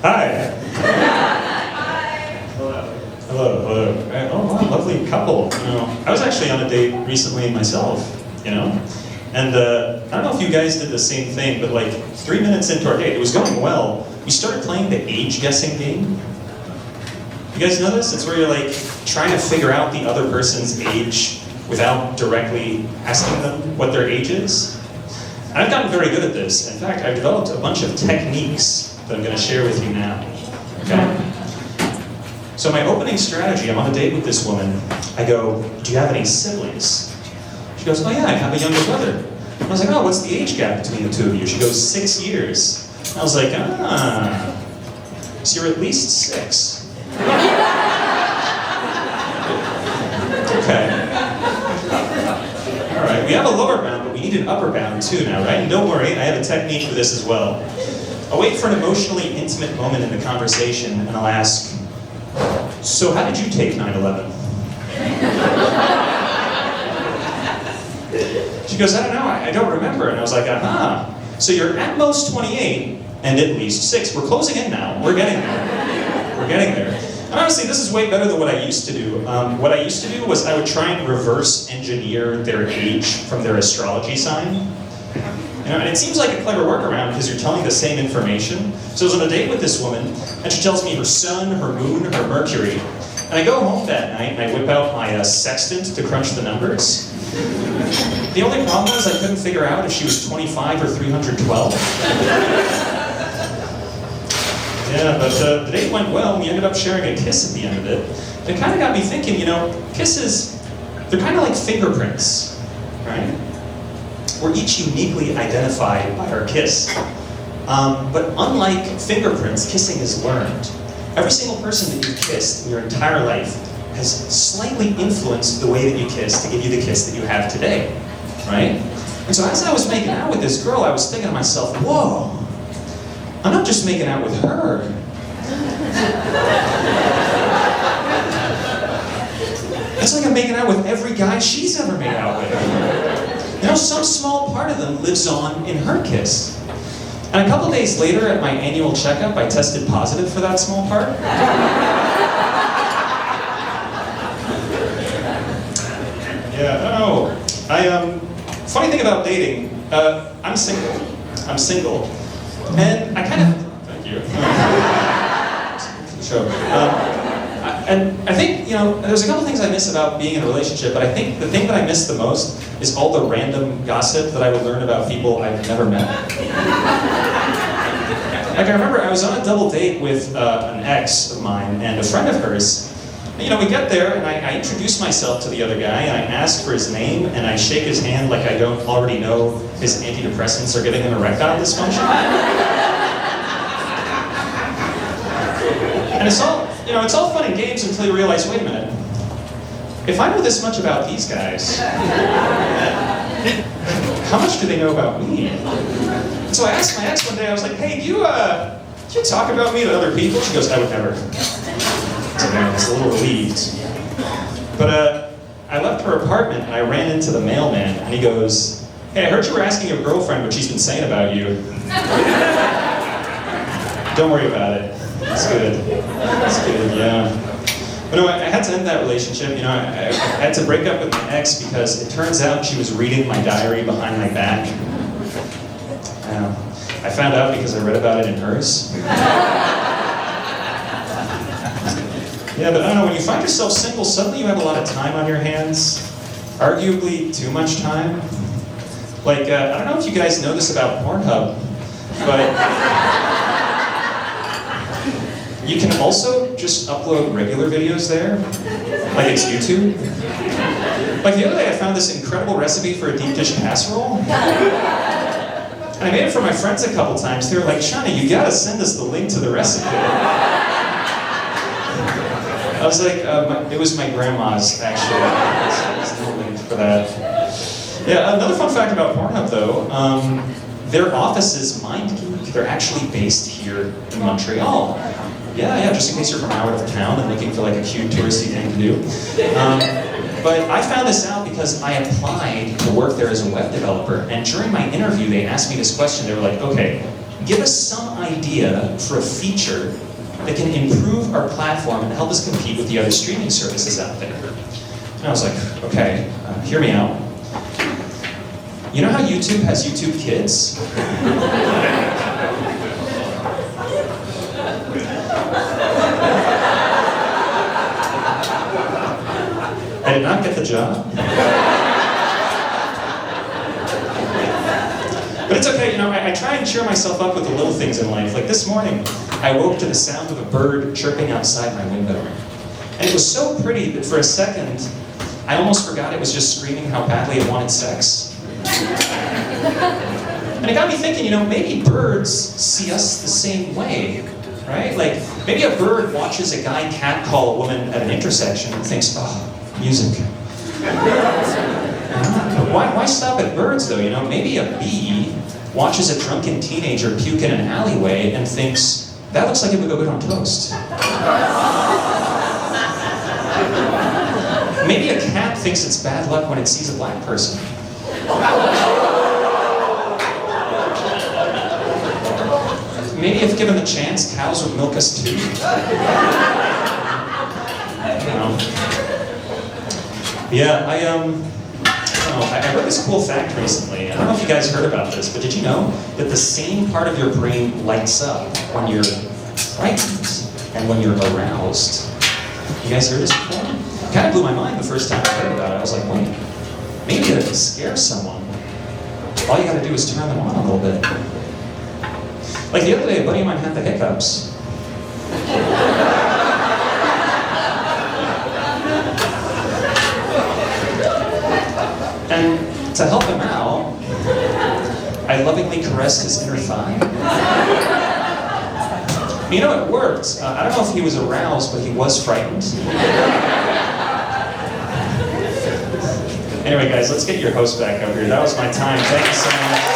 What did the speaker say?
Hi. Hello. Hello, hello. Oh, wow, lovely couple. I was actually on a date recently myself, And I don't know if you guys did the same thing, but like 3 minutes into our date, it was going well. We started playing the age guessing game. You guys know this? It's where you're like trying to figure out the other person's age without directly asking them what their age is. And I've gotten very good at this. In fact, I've developed a bunch of techniques that I'm going to share with you now. Okay? So my opening strategy, I'm on a date with this woman. I go, do you have any siblings? She goes, oh yeah, I have a younger brother. I was like, oh, what's the age gap between the two of you? She goes, 6 years. I was like, so you're at least 6. Okay. All right, we have a lower bound, but we need an upper bound too now, right? And don't worry, I have a technique for this as well. I'll wait for an emotionally intimate moment in the conversation, and I'll ask, so how did you take 9/11? She goes, I don't know, I don't remember. And I was like, so you're at most 28 and at least 6. We're closing in now. We're getting there. We're getting there. And honestly, this is way better than what I used to do. What I used to do was I would try and reverse engineer their age from their astrology sign. And it seems like a clever workaround because you're telling the same information. So I was on a date with this woman, and she tells me her sun, her moon, her Mercury. And I go home that night and I whip out my sextant to crunch the numbers. The only problem was I couldn't figure out if she was 25 or 312. Yeah, but the date went well, and we ended up sharing a kiss at the end of it. It kind of got me thinking, kisses, they're kind of like fingerprints, right? We're each uniquely identified by our kiss. But unlike fingerprints, kissing is learned. Every single person that you've kissed in your entire life has slightly influenced the way that you kiss to give you the kiss that you have today, right? And so as I was making out with this girl, I was thinking to myself, whoa, I'm not just making out with her. It's like I'm making out with every guy she's ever made out with. Some small part of them lives on in her kiss. And a couple days later at my annual checkup, I tested positive for that small part. Funny thing about dating, I'm single. And I kind of, thank you. Sure. And I think, there's a couple things I miss about being in a relationship, but I think the thing that I miss the most is all the random gossip that I would learn about people I've never met. Like I remember I was on a double date with an ex of mine and a friend of hers. And, we get there and I introduce myself to the other guy and I ask for his name and I shake his hand like I don't already know his antidepressants are giving him erectile dysfunction. And it's all fun and games until you realize, wait a minute, if I know this much about these guys, how much do they know about me? And so I asked my ex one day, I was like, hey, do you talk about me to other people? She goes, I would never. So I was a little relieved. But I left her apartment and I ran into the mailman and he goes, hey, I heard you were asking your girlfriend what she's been saying about you. Don't worry about it. It's good. It's good, yeah. But no, I had to end that relationship. I had to break up with my ex because it turns out she was reading my diary behind my back. I found out because I read about it in hers. Yeah, but I don't know, when you find yourself single, suddenly you have a lot of time on your hands. Arguably too much time. Like, I don't know if you guys know this about Pornhub, but you can also just upload regular videos there, like it's YouTube. Like the other day I found this incredible recipe for a deep dish casserole. And I made it for my friends a couple times. They were like, Shawnee, you gotta send us the link to the recipe. I was like, it was my grandma's, actually. There's no link for that. Yeah, another fun fact about Pornhub, though, their office is MindGeek. They're actually based here in Montreal. Yeah, just in case you're from out of town and looking for like a cute touristy thing to do. But I found this out because I applied to work there as a web developer, and during my interview they asked me this question. They were like, okay, give us some idea for a feature that can improve our platform and help us compete with the other streaming services out there. And I was like, okay, hear me out. You know how YouTube has YouTube Kids? I did not get the job. But it's okay, you know, I try and cheer myself up with the little things in life. Like this morning, I woke to the sound of a bird chirping outside my window. And it was so pretty that for a second, I almost forgot it was just screaming how badly it wanted sex. And it got me thinking, you know, maybe birds see us the same way, right? Like, maybe a bird watches a guy catcall a woman at an intersection and thinks, oh, music. But why stop at birds, though? You know, maybe a bee watches a drunken teenager puke in an alleyway and thinks, that looks like it would go good on toast. Maybe a cat thinks it's bad luck when it sees a black person. Maybe if given the chance, cows would milk us too. I don't know. Yeah, I read this cool fact recently. I don't know if you guys heard about this, but did you know that the same part of your brain lights up when you're frightened and when you're aroused? You guys heard this before? It kind of blew my mind the first time I heard about it. I was like, wait, maybe to scare someone, all you gotta do is turn them on a little bit. Like the other day, a buddy of mine had the hiccups. And to help him out, I lovingly caressed his inner thigh. You know, it worked. I don't know if he was aroused, but he was frightened. Anyway, guys, let's get your host back up here. That was my time. Thank you so much.